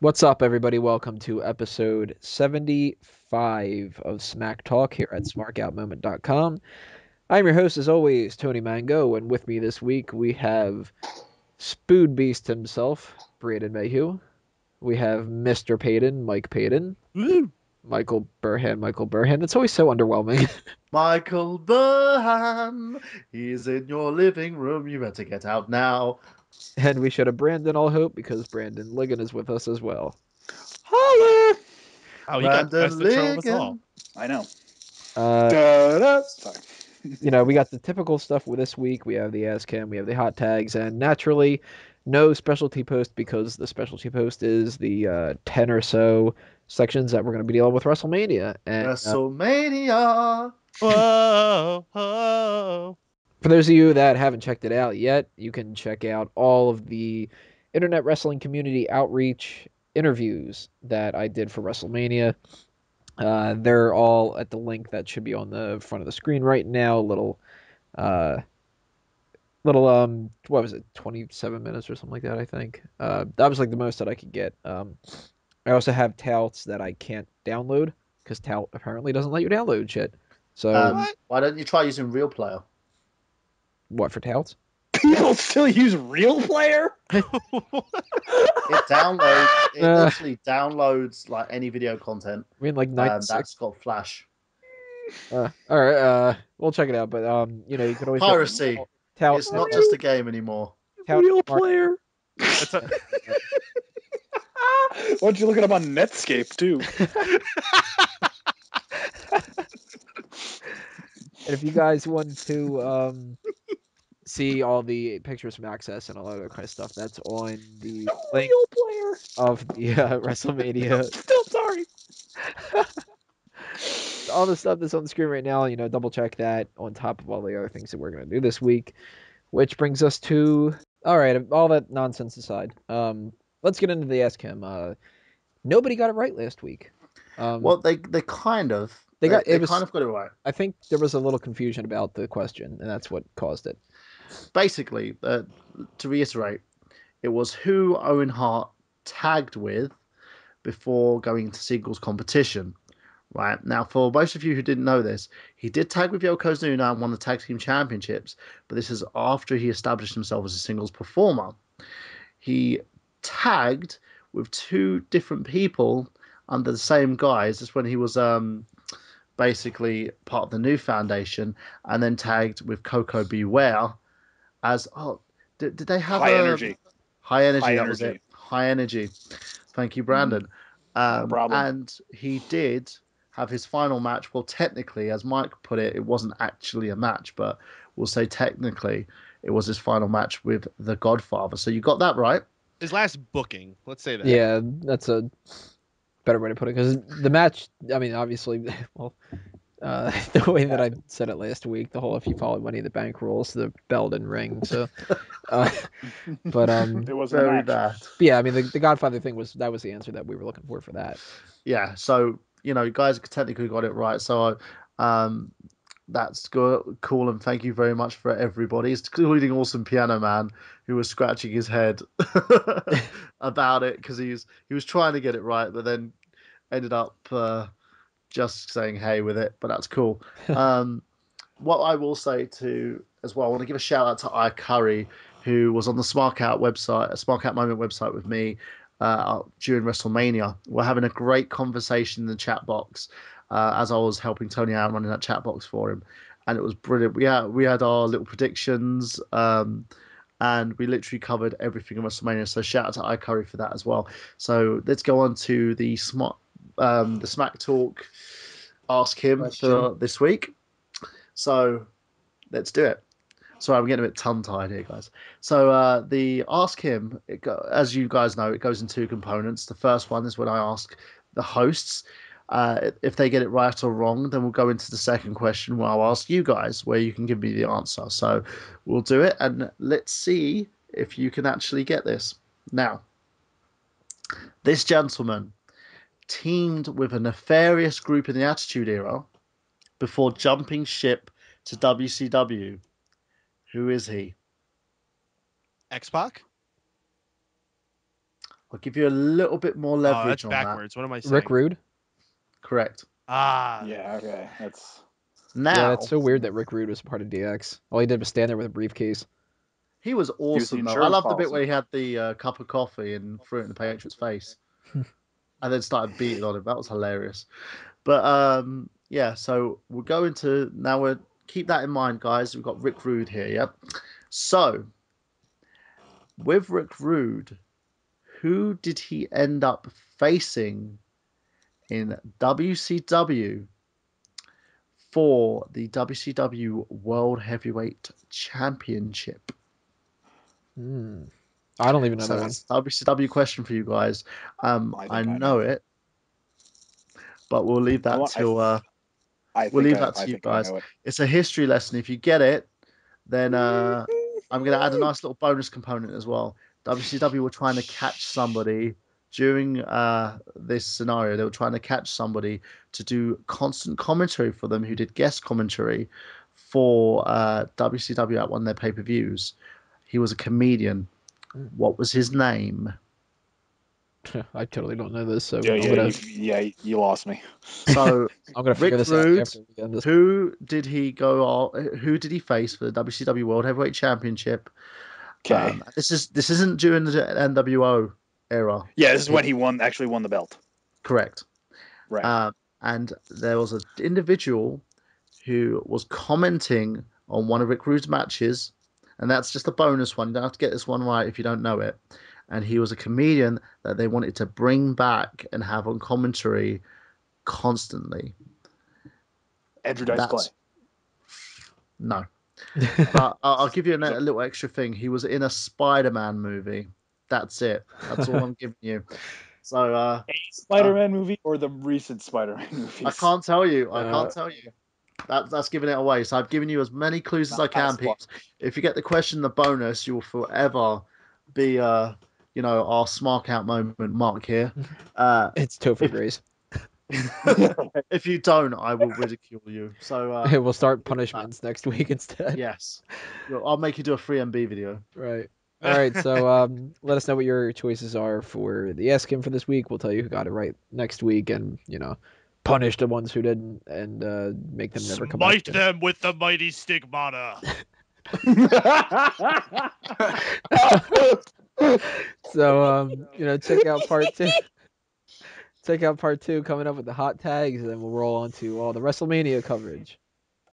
What's up, everybody? Welcome to episode 75 of Smack Talk here at smarkoutmoment.com. I'm your host, as always, Tony Mango, and with me this week we have Spood Beast himself, Braden Mayhew. We have Mr. Payton, Mike Payton. Woo! Michael Burhan. It's always so underwhelming. Michael Burhan, he's in your living room. You better get out now. And we should have Brandon All Hope because Brandon Ligon is with us as well. Holla! Oh, you got best intro of us all. I know. Sorry. We got the typical stuff with this week. We have the Ask Him, we have the hot tags, and naturally, no specialty post because the specialty post is the 10 or so sections that we're going to be dealing with WrestleMania. And, WrestleMania! Whoa, whoa. For those of you that haven't checked it out yet, you can check out all of the internet wrestling community outreach interviews that I did for WrestleMania. They're all at the link that should be on the front of the screen right now. What was it, 27 minutes or something like that, I think. That was like the most that I could get. I also have touts that I can't download because tout apparently doesn't let you download shit. So why don't you try using Real Player? What, for touts? People still use Real Player? It actually downloads like any video content. I mean, like 96. That's got Flash. All right, we'll check it out. But you can always piracy. Tout, it's not just a game anymore. Real Player. Why don't you look it up on Netscape too? And if you guys want to see all the pictures from Access and all that other kind of stuff, that's on the link of the WrestleMania. Still sorry. All the stuff that's on the screen right now, double check that on top of all the other things that we're going to do this week, which brings us to, all right, all that nonsense aside, let's get into the Ask Him. Nobody got it right last week. Well, they kind of. They kind of got it right. I think there was a little confusion about the question, and that's what caused it. Basically, to reiterate, it was who Owen Hart tagged with before going into singles competition. Right now, for most of you who didn't know this, he did tag with Yokozuna and won the tag team championships, but this is after he established himself as a singles performer. He tagged with two different people under the same guise. That's when he was basically part of the New Foundation, and then tagged with Coco Beware as did they have High Energy? High Energy, High that Energy. was it. High Energy. Thank you, Brandon. No problem. And he did have his final match. Well, technically, as Mike put it, it wasn't actually a match, but we'll say technically it was his final match with The Godfather. So you got that right. His last booking, let's say that. Yeah, that's a better way to put it, because the match, I mean, obviously, well, the way that I said it last week, the whole if you follow Money in the Bank rules, the bell didn't ring, so but it wasn't Very a match. bad. yeah, I mean, the Godfather thing was the answer that we were looking for that. Yeah, so you guys technically got it right. So that's cool, and thank you very much for everybody, including Awesome Piano Man, who was scratching his head about it because he was trying to get it right, but then ended up just saying hey with it. But that's cool. What I will say as well, I want to give a shout out to I Curry, who was on the Smark Out Moment website with me during WrestleMania. We're having a great conversation in the chat box as I was helping Tony out running that chat box for him, and it was brilliant. We had our little predictions, and we literally covered everything in WrestleMania. So shout out to I Curry for that as well. So let's go on to the Smack Talk Ask Him for this week. So let's do it. Sorry, I'm getting a bit tongue-tied here, guys. So the Ask Him, as you guys know, it goes in two components. The first one is when I ask the hosts if they get it right or wrong. Then we'll go into the second question where I'll ask you guys, where you can give me the answer. So we'll do it, and let's see if you can actually get this. Now, this gentleman teamed with a nefarious group in the Attitude Era before jumping ship to WCW. Who is he? X-Pac? I'll give you a little bit more Oh, leverage that's on backwards. What am I saying? Rick Rude. that. Correct. Ah. Yeah, okay. That's Now, Yeah, that's so weird that Rick Rude was part of DX. All he did was stand there with a briefcase. he was the awesome, though. I insurance love the bit policy. where he had the cup of coffee and threw it in the Patriots' face. And then started beating on him. That was hilarious. But yeah, so we'll go into now. We're keep that in mind, guys. We've got Rick Rude here. Yep. So with Rick Rude, who did he end up facing in WCW for the WCW World Heavyweight Championship? I don't even know So that one. that's WCW question for you guys. I know it, but we'll leave that till we'll leave that to you guys. It's a history lesson. If you get it, then I'm going to add a nice little bonus component as well. WCW were trying to catch somebody during this scenario. They were trying to catch somebody to do constant commentary for them who did guest commentary for WCW at one of their pay-per-views. He was a comedian. What was his name? I totally don't know this, so you lost me. So I'm gonna figure Rick this out Rude, after we end this. who did he go? Who did he face for the WCW World Heavyweight Championship? Okay. This isn't during the NWO era. Yeah, this is when he actually won the belt. Correct. Right. And there was an individual who was commenting on one of Rick Rude's matches, and that's just a bonus one. You don't have to get this one right if you don't know it. And he was a comedian that they wanted to bring back and have on commentary constantly. Andrew Dice Clay. No. But I'll give you a little extra thing. He was in a Spider-Man movie. That's it. That's all I'm giving you. So a Spider-Man movie or the recent Spider-Man movies? I can't tell you. That's giving it away. So I've given you as many clues as I can, peeps. If you get the question, the bonus, you will forever be our Smark out moment mark here. It's Topher Grace. If you don't, I will ridicule you. So We'll start punishments next week instead. Yes, I'll make you do a 3MB video. Right. All right. So let us know what your choices are for the Ask Him for this week. We'll tell you who got it right next week, and punish the ones who didn't, and make them never come back. Smite them with the mighty stigmata. So check out part 2. Check out part 2 coming up with the hot tags, and then we'll roll on to all the WrestleMania coverage.